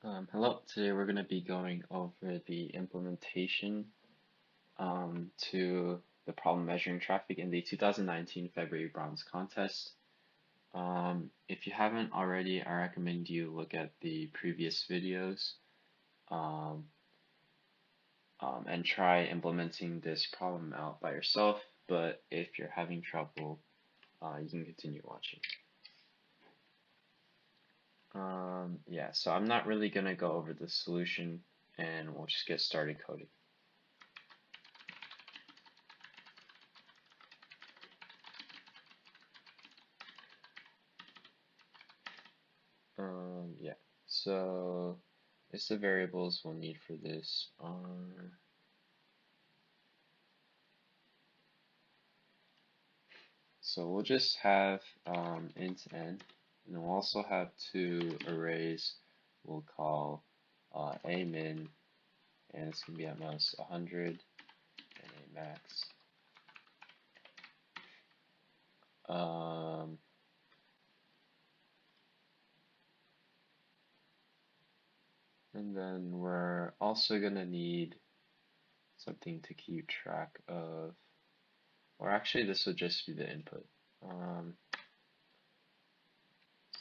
Hello, today we're going to be going over the implementation to the problem measuring traffic in the 2019 February Bronze Contest. If you haven't already, I recommend you look at the previous videos um, and try implementing this problem out by yourself, but if you're having trouble, you can continue watching. Yeah, so I'm not really going to go over the solution, and we'll just get started coding. Yeah, so it's the variables we'll need for this are so we'll just have int n, and we'll also have two arrays we'll call a min, and it's gonna be at most 100, and a max. Um, and then we're also gonna need something to keep track of, or actually this would just be the input.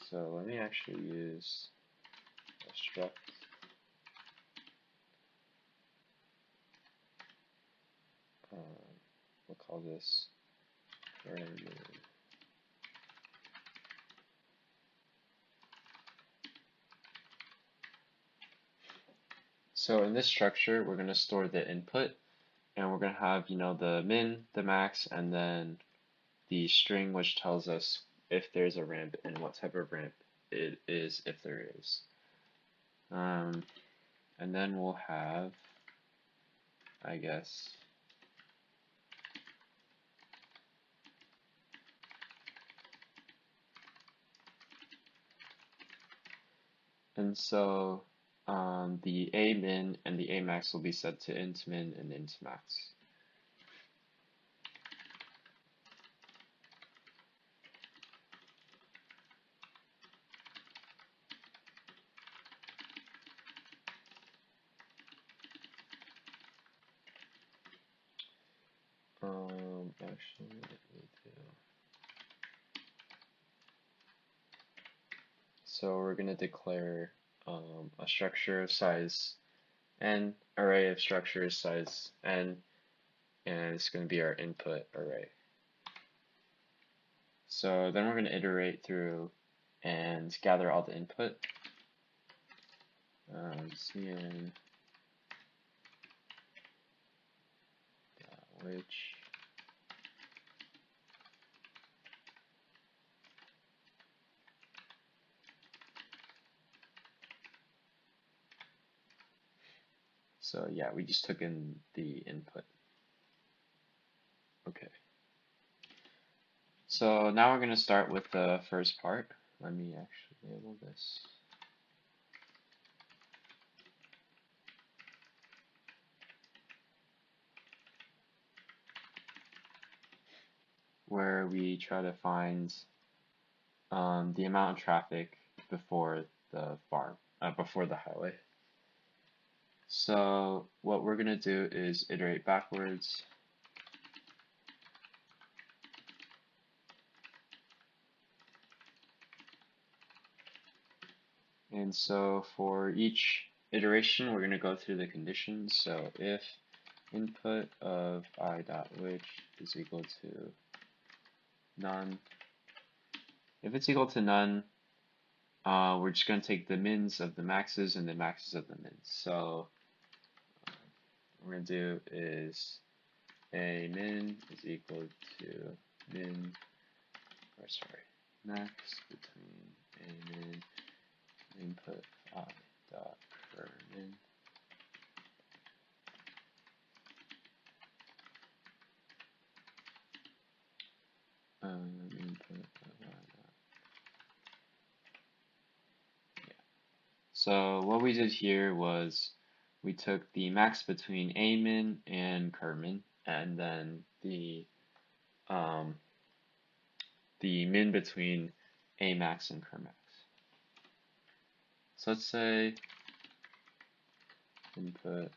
So let me actually use a struct. We'll call this parameter. So in this structure, we're going to store the input, and we're going to have, the min, the max, and then the string which tells us if there's a ramp and what type of ramp it is if there is. And then we'll have, I guess, and so the a min and the a max will be set to int min and int max. Actually, let me do. So we're going to declare a structure of size n, array of structures size n, and it's going to be our input array. So then we're going to iterate through and gather all the input. Cn which so yeah, we just took in the input. Okay. So now we're going to start with the first part. Let me actually label this. Where we try to find the amount of traffic before the farm, before the highway. So what we're going to do is iterate backwards. And so for each iteration, we're going to go through the conditions. So if input of I dot which is equal to none, if it's equal to none, we're just going to take the mins of the maxes and the maxes of the mins. So what we're going to do is a min is equal to min, or sorry, max between a min input I dot per min. Input of I dot. Yeah. So what we did here was we took the max between a min and cur min, and then the min between a max and cur max. So let's say input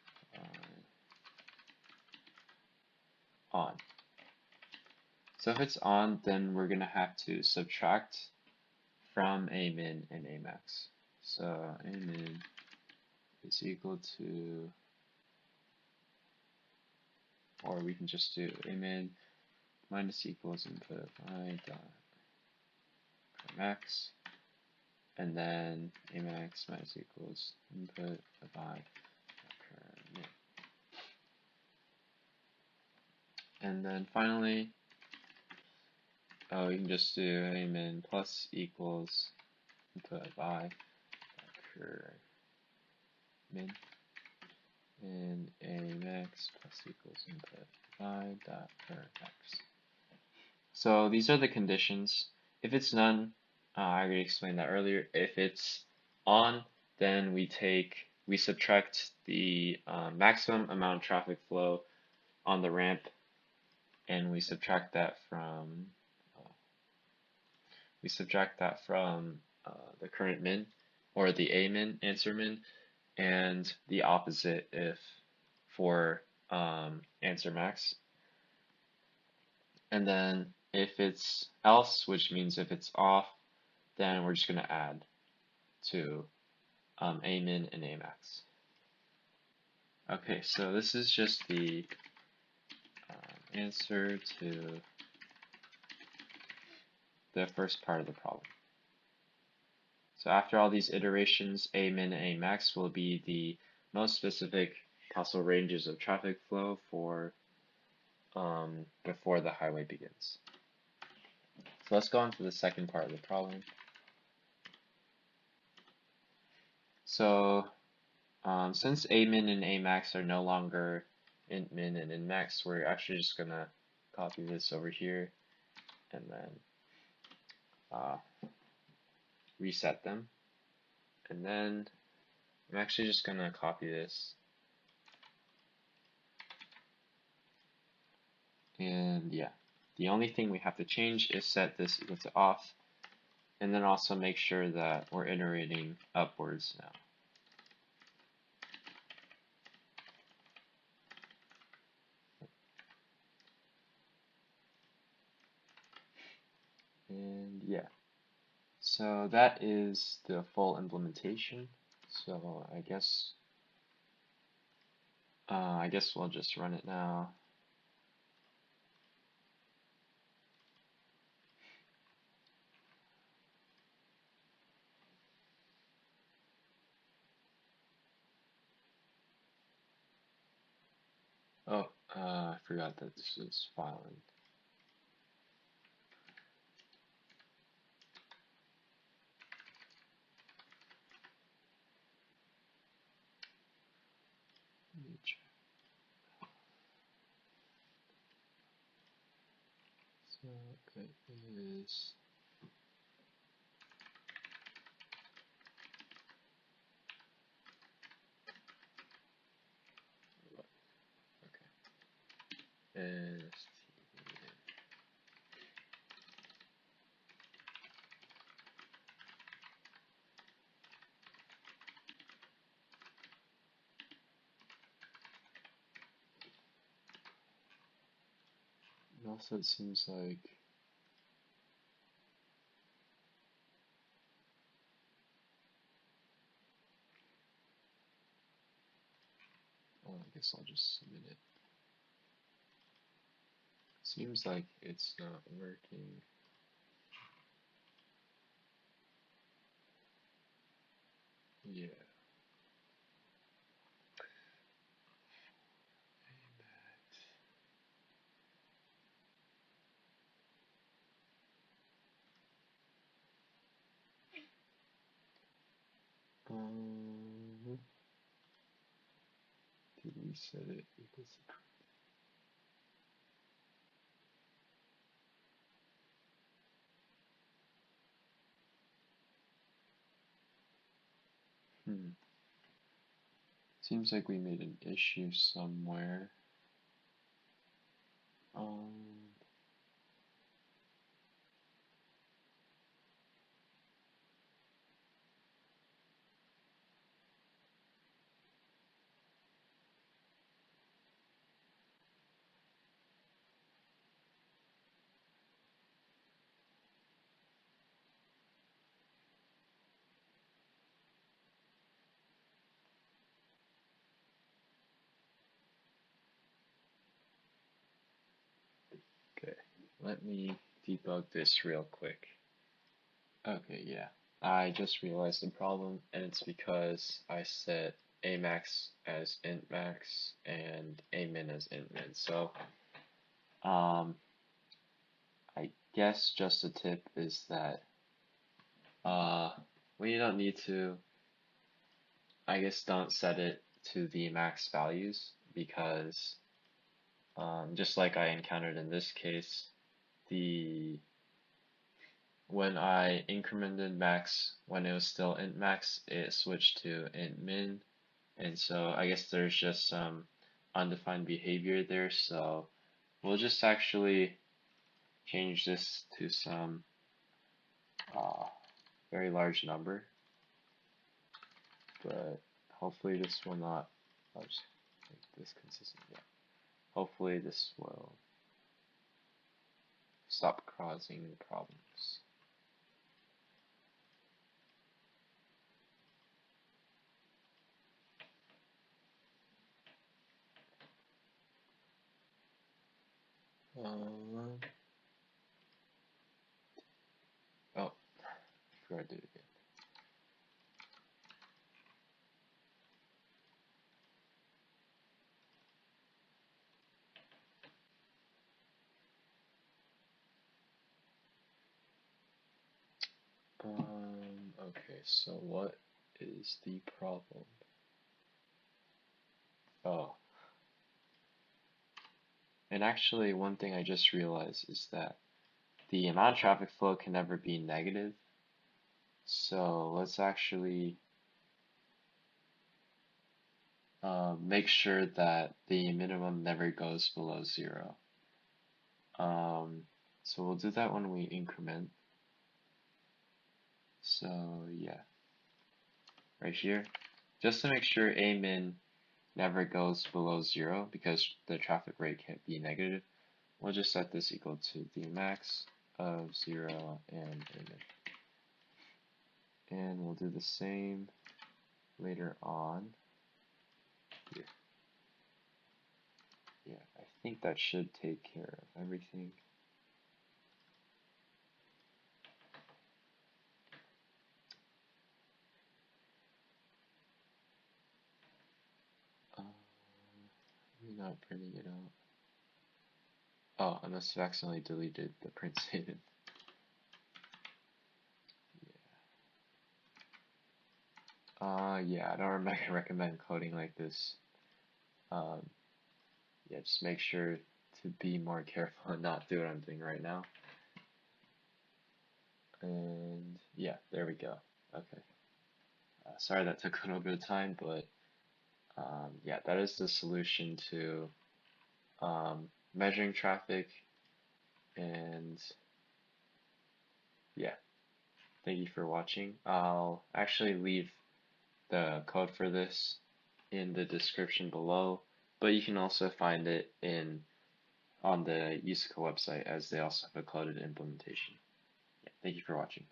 on. So if it's on, then we're gonna have to subtract from a min and a max. So a min is equal to, or we can just do a min minus equals input I dot max, and then a max minus equals input by min. And then finally, we can just do a min plus equals input by min, and a max plus equals input by dot max. So these are the conditions. If it's none, I already explained that earlier. If it's on, then we subtract the maximum amount of traffic flow on the ramp, and we subtract that from the current min, or the a min, answer min, and the opposite if for answer max. And then if it's else, which means if it's off, then we're just going to add to a min and a max. Okay, so this is just the answer to the first part of the problem. So after all these iterations, a min and a max will be the most specific possible ranges of traffic flow for before the highway begins. So let's go on to the second part of the problem. So since a min and a max are no longer int min and int max, we're actually just gonna copy this over here and then reset them. And then I'm actually just gonna copy this, and yeah, the only thing we have to change is set this equal to off, and then also make sure that we're iterating upwards now. And yeah, so that is the full implementation. So I guess we'll just run it now. Oh, I forgot that this is filing. Let me check. So it is. Okay. And also it seems like I guess I'll just submit it. Seems like it's not working. Yeah. Did we set it equals Seems like we made an issue somewhere. let me debug this real quick. Okay, yeah. I just realized the problem, and it's because I set Amax as int max and Amin as int min. So, I guess just a tip is that when you don't need to, I guess don't set it to the max values because just like I encountered in this case, when I incremented max when it was still int max, it switched to int min, and so I guess there's just some undefined behavior there. So we'll just actually change this to some very large number, but hopefully this will not. I'll just make this consistent. Yeah. Hopefully this will stop causing problems. Oh, forgot to do it again. Okay, so what is the problem? Oh, and actually one thing I just realized is that the amount of traffic flow can never be negative. So let's actually make sure that the minimum never goes below 0. So we'll do that when we increment. So yeah, right here, just to make sure a min never goes below 0 because the traffic rate can't be negative, we'll just set this equal to the max of 0 and a min. And we'll do the same later on here. Yeah, I think that should take care of everything. I'm not printing it out. Oh, I must have accidentally deleted the print statement. Yeah, I don't recommend coding like this. Yeah, just make sure to be more careful and not do what I'm doing right now. And yeah, there we go. Okay. Sorry that took a little bit of time, but yeah, that is the solution to measuring traffic. And yeah, thank you for watching. I'll actually leave the code for this in the description below, but you can also find it on the USACO website as they also have a coded implementation. Yeah, thank you for watching.